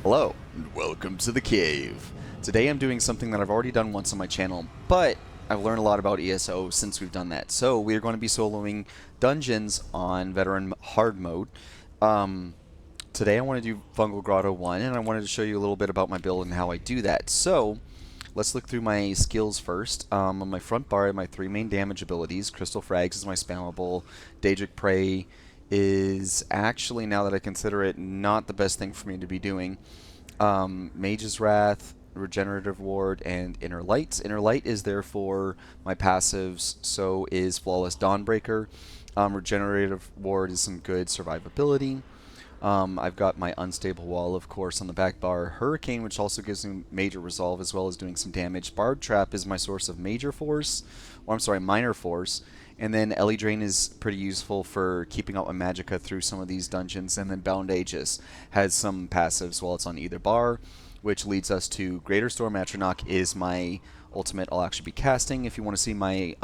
Hello, and welcome to the cave. Today I'm doing something that I've already done once on my channel, but I've learned a lot about ESO since we've done that. So we are going to be soloing dungeons on Veteran Hard Mode. Today I want to do Fungal Grotto 1, and I wanted to show you a little bit about my build and how I do that. So let's look through my skills first. On my front bar I have my three main damage abilities. Crystal Frags is my spammable. Daedric Prey is actually, now that I consider it, not the best thing for me to be doing. Mage's Wrath, Regenerative Ward, and Inner Light. Inner Light is there for my passives, so is Flawless Dawnbreaker. Regenerative Ward is some good survivability. I've got my Unstable Wall, of course, on the back bar. Hurricane, which also gives me major resolve as well as doing some damage. Barb Trap is my source of major force, or I'm sorry, minor force. And then Ellie Drain is pretty useful for keeping out my Magicka through some of these dungeons. And then Bound Aegis has some passives while it's on either bar, which leads us to Greater Storm Atronach is my ultimate I'll actually be casting. If you want to see my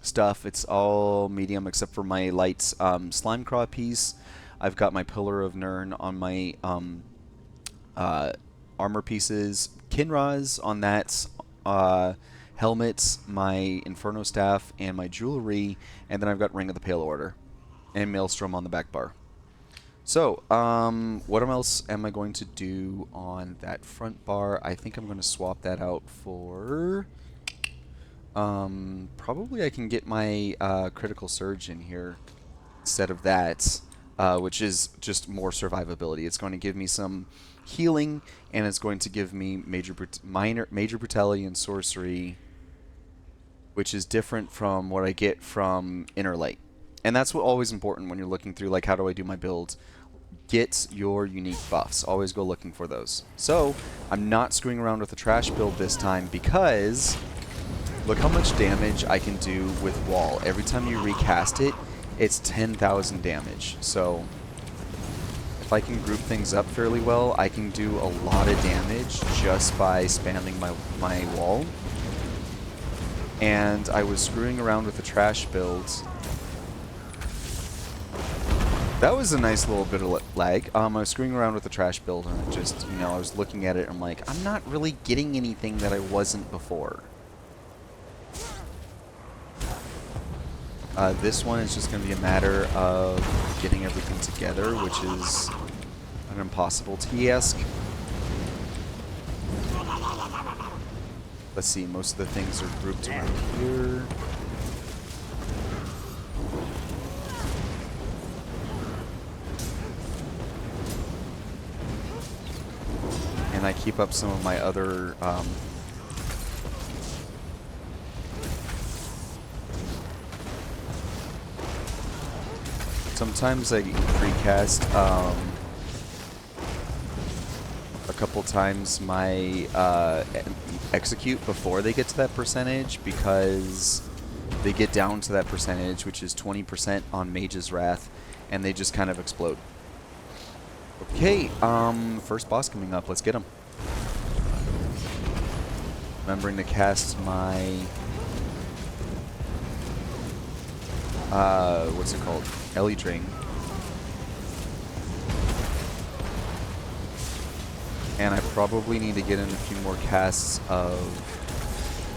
stuff, it's all medium except for my light Slime Craw piece. I've got my Pillar of Nirn on my armor pieces, Kinraz on that, helmets, my Inferno Staff, and my jewelry, and then I've got Ring of the Pale Order and Maelstrom on the back bar. So, what else am I going to do on that front bar? I think I'm going to swap that out for... probably I can get my Critical Surge in here instead of that, which is just more survivability. It's going to give me some healing, and it's going to give me Major Brutality and Sorcery, which is different from what I get from Inner Light. And that's what always important when you're looking through, like, how do I do my build? Get your unique buffs. Always go looking for those. So, I'm not screwing around with the trash build this time because look how much damage I can do with Wall. Every time you recast it, it's 10,000 damage. So, if I can group things up fairly well, I can do a lot of damage just by spamming my Wall. And I was screwing around with the trash builds. That was a nice little bit of lag. I was screwing around with the trash build, and just, you know, I was looking at it, and I'm like, I'm not really getting anything that I wasn't before. This one is just going to be a matter of getting everything together, which is an impossible task. Let's see, most of the things are grouped around here. And I keep up some of my other sometimes I precast a couple times my execute before they get to that percentage, because they get down to that percentage, which is 20% on Mage's Wrath, and they just kind of explode. Okay, first boss coming up. Let's get him. Remembering to cast my what's it called? Ellie Drain. And I probably need to get in a few more casts of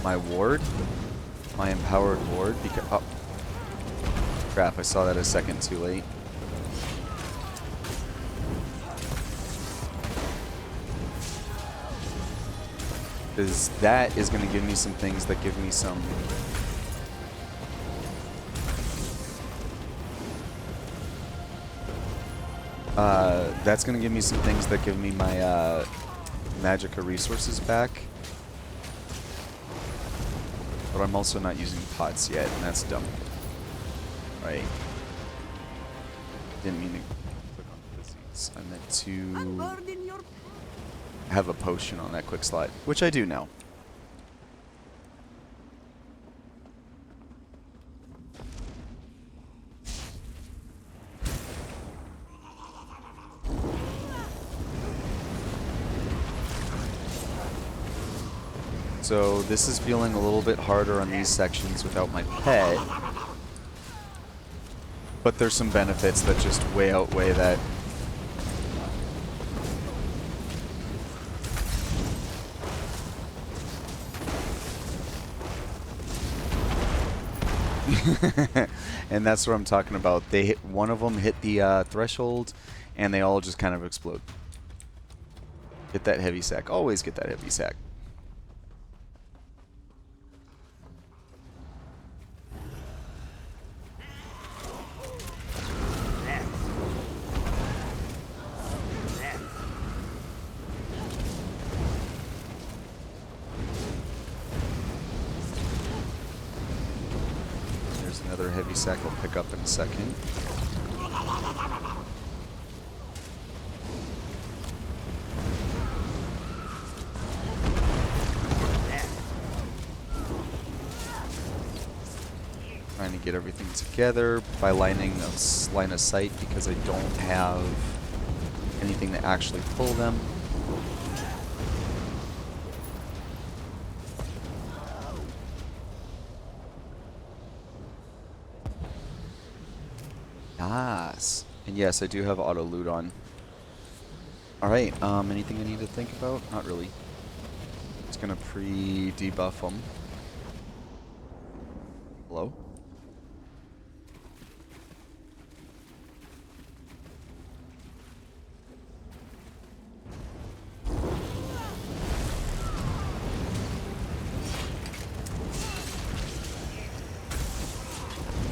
my ward, my empowered ward, because oh crap, I saw that a second too late. Because that is going to give me some things that give me some that's going to give me some things that give me my Magicka resources back. But I'm also not using pots yet, and that's dumb. Right. Didn't mean to click on physics. I meant to have a potion on that quick slot, which I do now. So this is feeling a little bit harder on these sections without my pet. But there's some benefits that just way outweigh that. And that's what I'm talking about. They hit, one of them hit the threshold, and they all just kind of explode. Get that heavy sack. Always get that heavy sack. There's another heavy sack I'll pick up in a second. Trying to get everything together by line of sight because I don't have anything to actually pull them. Nice. And yes, I do have auto loot on. Alright, anything I need to think about? Not really. It's gonna pre-debuff them. Hello?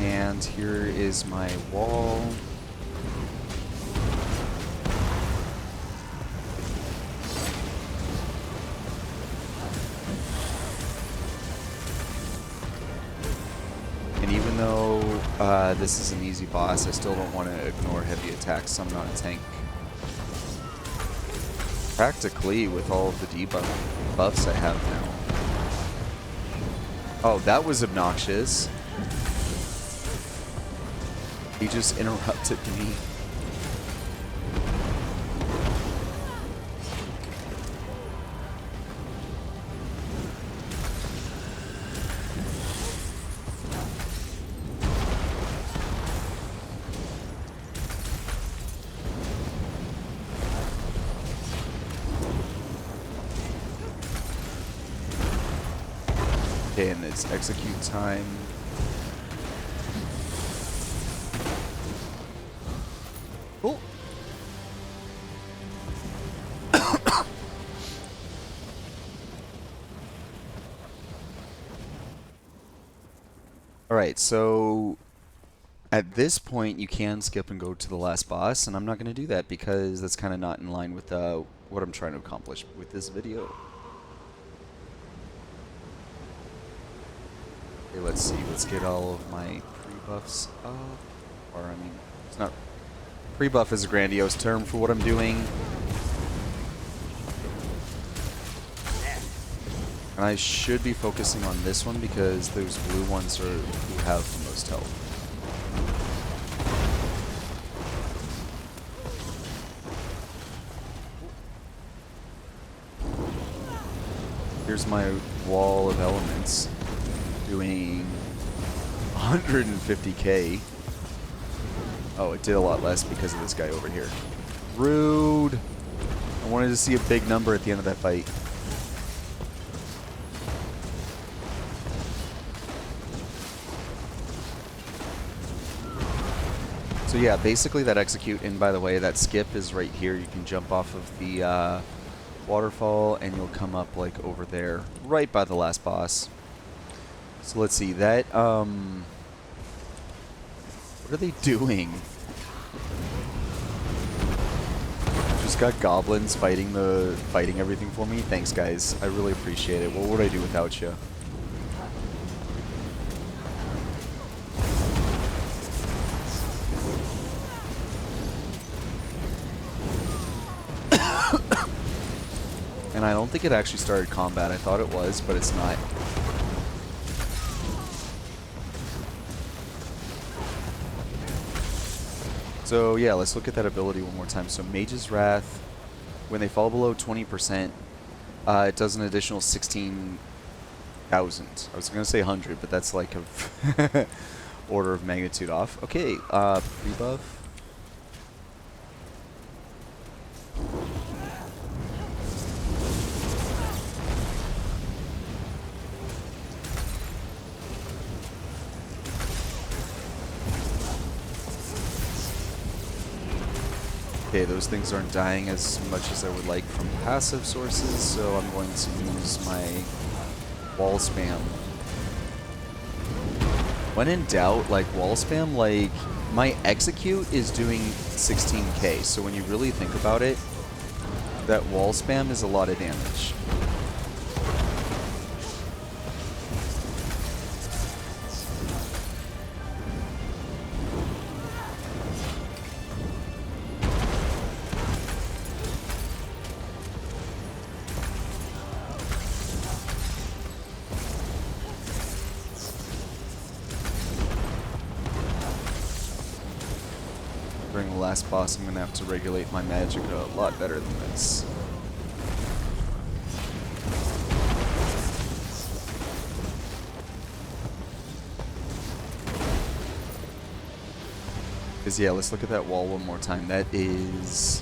And here is my wall. And even though this is an easy boss, I still don't want to ignore heavy attacks. I'm not a tank. Practically, with all of the buffs I have now. Oh, that was obnoxious. He just interrupted me. Okay, and it's execute time. Cool. Alright, so at this point you can skip and go to the last boss, and I'm not going to do that because that's kind of not in line with what I'm trying to accomplish with this video. Okay, let's see. Let's get all of my pre-buffs up. Or, I mean, it's not... Pre-buff is a grandiose term for what I'm doing. And I should be focusing on this one because those blue ones are who have the most health. Here's my wall of elements. Doing 150k. Oh, it did a lot less because of this guy over here. Rude. I wanted to see a big number at the end of that fight. So yeah, basically that execute, and by the way, that skip is right here. You can jump off of the waterfall and you'll come up like over there, right by the last boss. So let's see, that, what are they doing? Just got goblins fighting everything for me? Thanks, guys. I really appreciate it. What would I do without you? And I don't think it actually started combat. I thought it was, but it's not. So yeah, let's look at that ability one more time. So Mage's Wrath, when they fall below 20%, it does an additional 16,000. I was going to say 100, but that's like a order of magnitude off. Okay, pre-buff. Okay, those things aren't dying as much as I would like from passive sources, so I'm going to use my wall spam. When in doubt, like wall spam, like my execute is doing 16k, so when you really think about it, that wall spam is a lot of damage. During the last boss, I'm going to have to regulate my magic a lot better than this. Because, yeah, let's look at that wall one more time. That is...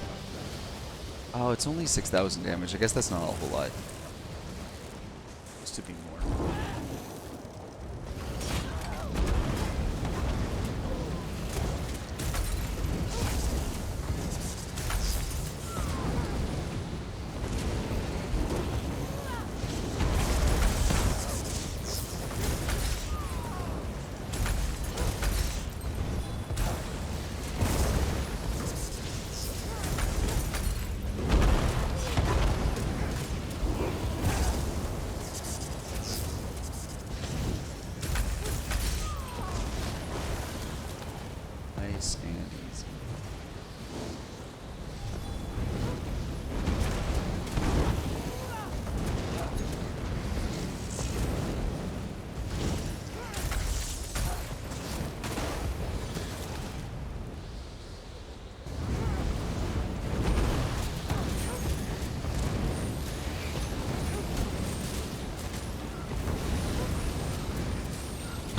Oh, it's only 6,000 damage. I guess that's not a whole lot. Used to be more.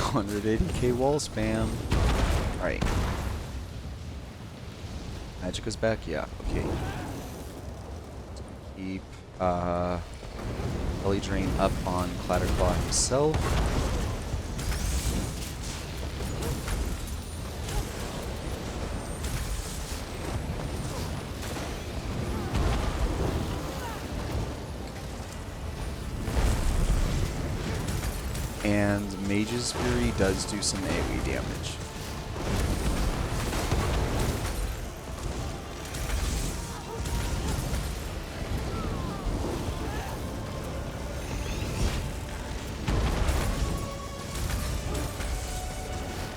180k wall spam. Alright. Magic is back? Yeah, okay. Keep Belly Drain up on Clatterclaw himself. And Mage's Fury does do some AoE damage.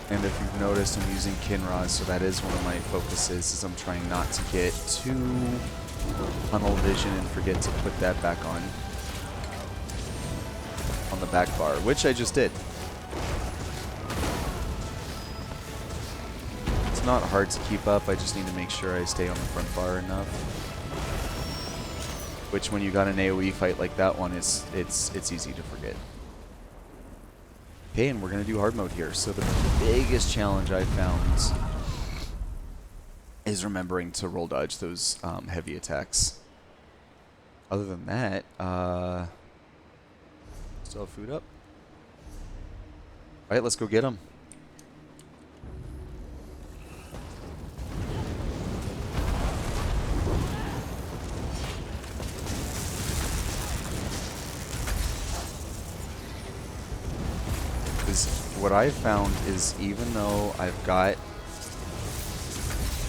And if you've noticed, I'm using Kinra, so that is one of my focuses, is I'm trying not to get too tunnel vision and forget to put that back on the back bar, which I just did. It's not hard to keep up, I just need to make sure I stay on the front bar enough. Which, when you got an AoE fight like that one, it's easy to forget. Okay, and we're gonna do hard mode here. So the biggest challenge I found is remembering to roll dodge those heavy attacks. Other than that, still have food up. Alright, let's go get them. Because what I've found is, even though I've got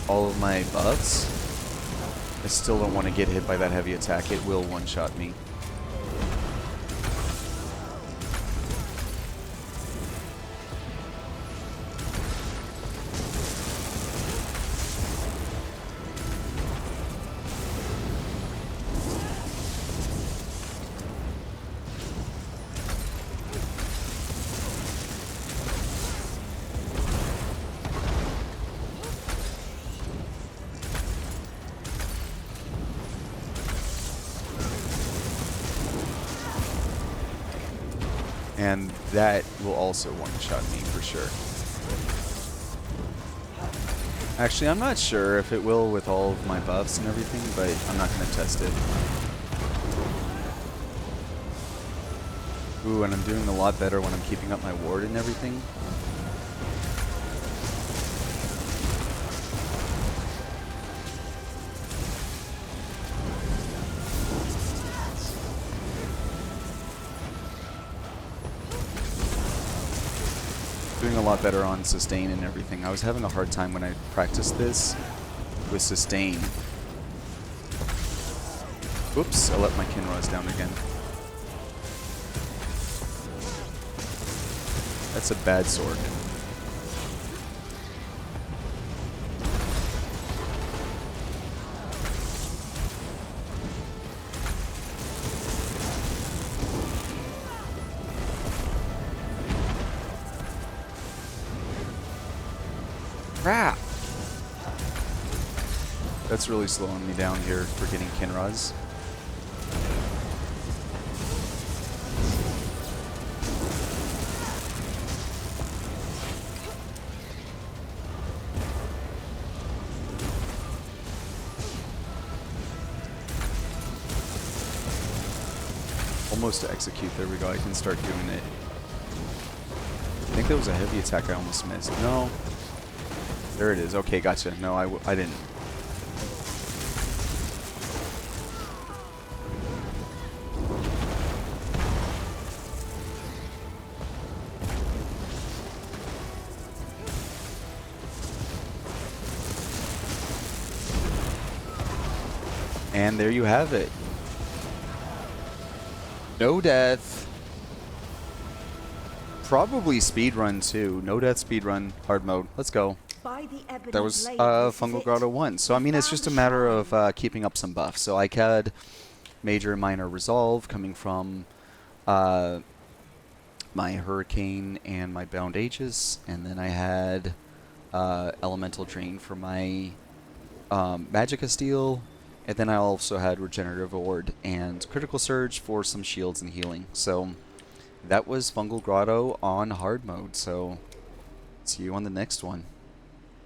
all of my buffs, I still don't want to get hit by that heavy attack. It will one-shot me. And that will also one-shot me for sure. Actually, I'm not sure if it will with all of my buffs and everything, but I'm not going to test it. Ooh, and I'm doing a lot better when I'm keeping up my ward and everything. doing a lot better on sustain and everything. I was having a hard time when I practiced this with sustain. Oops, I let my Kinroz down again. That's a bad sword. Crap! That's really slowing me down here for getting Kinroz. Almost to execute. There we go. I can start doing it. I think that was a heavy attack I almost missed. No. There it is. Okay, gotcha. No, I didn't. And there you have it. No death. Probably speedrun too. No death speedrun, hard mode. Let's go. That was Fungal Grotto 1. So I mean, it's just a matter of keeping up some buffs. So I had major and minor resolve coming from my Hurricane and my Bound Aegis, and then I had Elemental Drain for my Magicka Steel, and then I also had Regenerative Ward and Critical Surge for some shields and healing. So that was Fungal Grotto on hard mode. So see you on the next one.